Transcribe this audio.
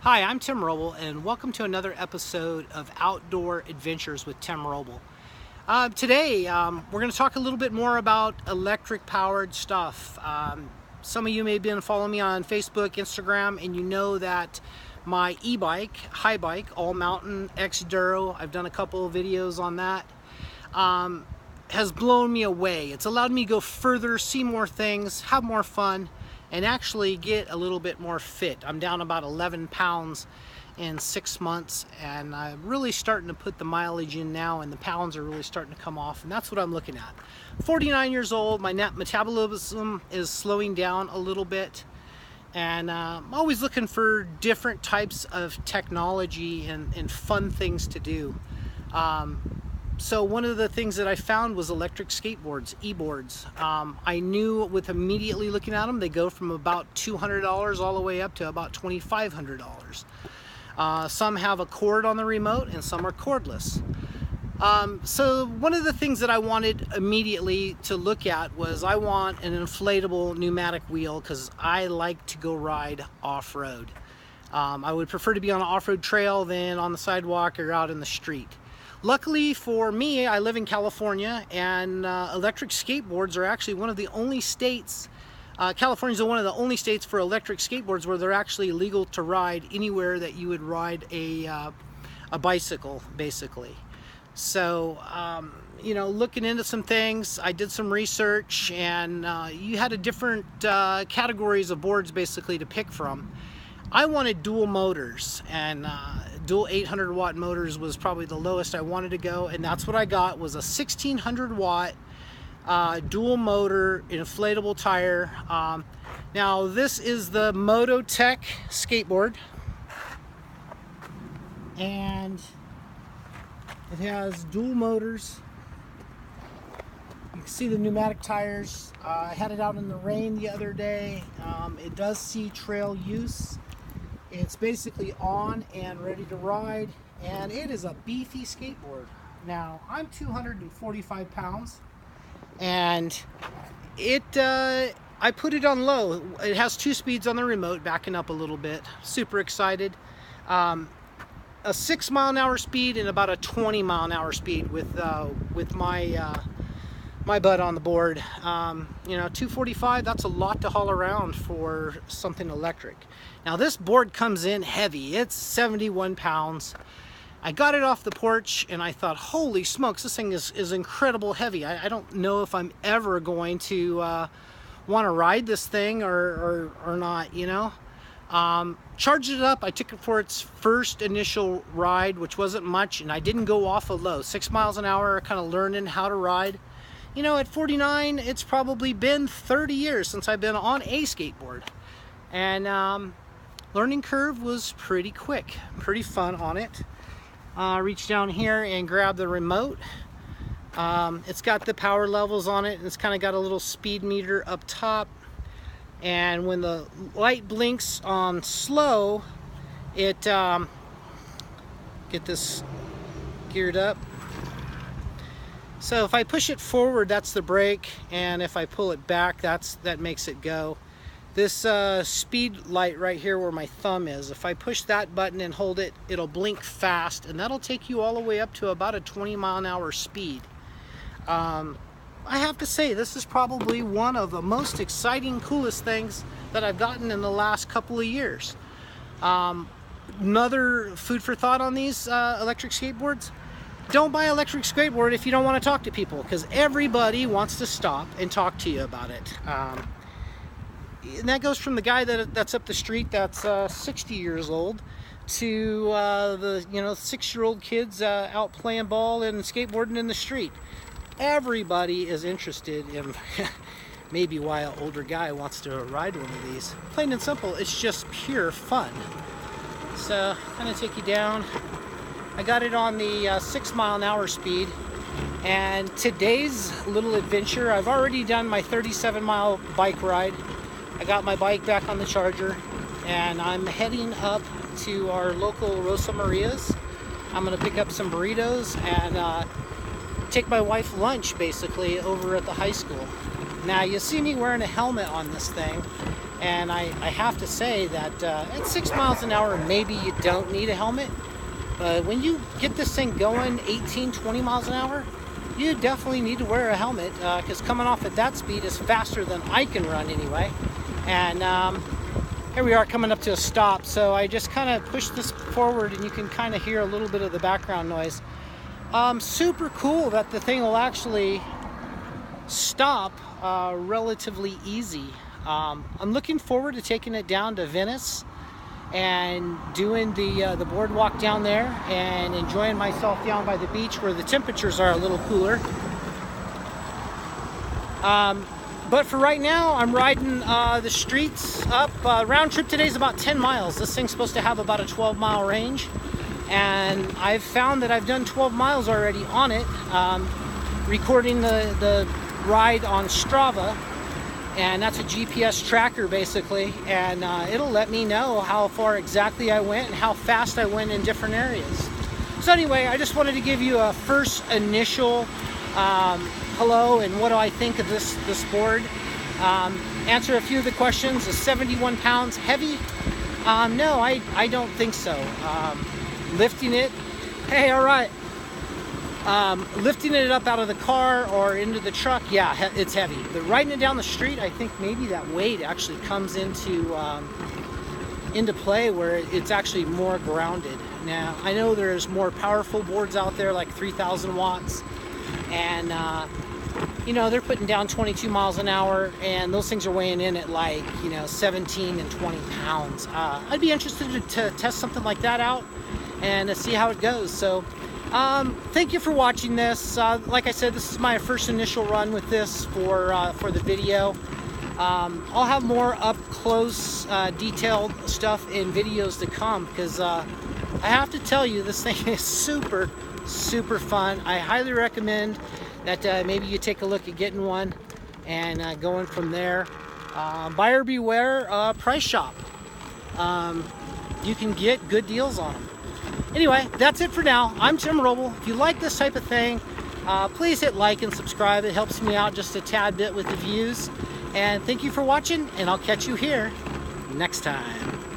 Hi, I'm Tim Roble, and welcome to another episode of Outdoor Adventures with Tim Roble. Today, we're going to talk a little bit more about electric-powered stuff. Some of you may have been following me on Facebook, Instagram, and you know that my e-bike, high bike, all mountain X-Duro, I've done a couple of videos on that, has blown me away. It's allowed me to go further, see more things, have more fun, and actually get a little bit more fit. I'm down about 11 pounds in 6 months, and I'm really starting to put the mileage in now, and the pounds are really starting to come off, and that's what I'm looking at. 49 years old, my metabolism is slowing down a little bit, and I'm always looking for different types of technology and fun things to do. So one of the things that I found was electric skateboards, e-boards. I knew with immediately looking at them, they go from about $200 all the way up to about $2,500. Some have a cord on the remote and some are cordless. So one of the things that I wanted immediately to look at was I want an inflatable pneumatic wheel because I like to go ride off-road. I would prefer to be on an off-road trail than on the sidewalk or out in the street. Luckily for me, I live in California, and electric skateboards are actually one of the only states, California is one of the only states for electric skateboards where they're actually legal to ride anywhere that you would ride a bicycle, basically. So, you know, looking into some things, I did some research, and you had a different categories of boards basically to pick from. I wanted dual motors, and dual 800 watt motors was probably the lowest I wanted to go, and that's what I got, was a 1600 watt dual motor inflatable tire. Now this is the Mototec skateboard, and it has dual motors. You can see the pneumatic tires. I had it out in the rain the other day. It does see trail use. It's basically on and ready to ride, and it is a beefy skateboard. Now, I'm 245 pounds, and I put it on low. It has 2 speeds on the remote, backing up a little bit. Super excited. A 6 mile an hour speed and about a 20 mile an hour speed with my butt on the board. You know, 245, that's a lot to haul around for something electric. Now this board comes in heavy. It's 71 pounds. I got it off the porch and I thought, holy smokes, this thing is incredible heavy. I don't know if I'm ever going to want to ride this thing or not, you know. Charged it up. I took it for its first initial ride, which wasn't much, and I didn't go off a low. 6 miles an hour, kind of learning how to ride. You know, at 49, it's probably been 30 years since I've been on a skateboard. And learning curve was pretty quick, pretty fun on it. Reach down here and grab the remote. It's got the power levels on it, and it's kind of got a little speed meter up top. And when the light blinks on slow, it, get this geared up. So if I push it forward, that's the brake, and if I pull it back, that makes it go. This speed light right here where my thumb is, if I push that button and hold it, it'll blink fast, and that'll take you all the way up to about a 20 mile an hour speed. I have to say, this is probably one of the most exciting, coolest things that I've gotten in the last couple of years. Another food for thought on these electric skateboards: don't buy an electric skateboard if you don't want to talk to people, because everybody wants to stop and talk to you about it. And that goes from the guy that's up the street that's 60 years old to the 6-year-old kids out playing ball and skateboarding in the street. Everybody is interested in maybe why an older guy wants to ride one of these. Plain and simple, it's just pure fun. So I'm gonna take you down. I got it on the 6 mile an hour speed, and today's little adventure, I've already done my 37 mile bike ride. I got my bike back on the charger, and I'm heading up to our local Rosa Maria's. I'm gonna pick up some burritos and take my wife lunch basically over at the high school. Now you see me wearing a helmet on this thing, And I have to say that at 6 miles an hour, maybe you don't need a helmet. But when you get this thing going 18, 20 miles an hour, you definitely need to wear a helmet, because coming off at that speed is faster than I can run anyway. And here we are coming up to a stop, so I just kind of push this forward and you can kind of hear a little bit of the background noise. Super cool that the thing will actually stop relatively easy. I'm looking forward to taking it down to Venice and doing the boardwalk down there and enjoying myself down by the beach where the temperatures are a little cooler. But for right now, I'm riding the streets up. Round trip today is about 10 miles. This thing's supposed to have about a 12-mile range. And I've found that I've done 12 miles already on it, recording the ride on Strava. And that's a GPS tracker basically, and it'll let me know how far exactly I went and how fast I went in different areas. So anyway, I just wanted to give you a first initial hello and what do I think of this board. Answer a few of the questions. Is 71 pounds heavy? No, I don't think so. Lifting it, hey, all right. Lifting it up out of the car or into the truck, yeah, it's heavy. But riding it down the street, I think maybe that weight actually comes into play where it's actually more grounded. Now, I know there's more powerful boards out there, like 3,000 watts, and you know, they're putting down 22 miles an hour, and those things are weighing in at like, you know, 17 and 20 pounds. I'd be interested to test something like that out and to see how it goes. So thank you for watching this. Like I said, this is my first initial run with this for the video. I'll have more up close detailed stuff in videos to come, because I have to tell you, this thing is super fun. I highly recommend that maybe you take a look at getting one and going from there. Buyer beware, price shop. You can get good deals on them. Anyway, that's it for now. I'm Tim Roble. If you like this type of thing, please hit like and subscribe. It helps me out just a tad bit with the views. And thank you for watching, and I'll catch you here next time.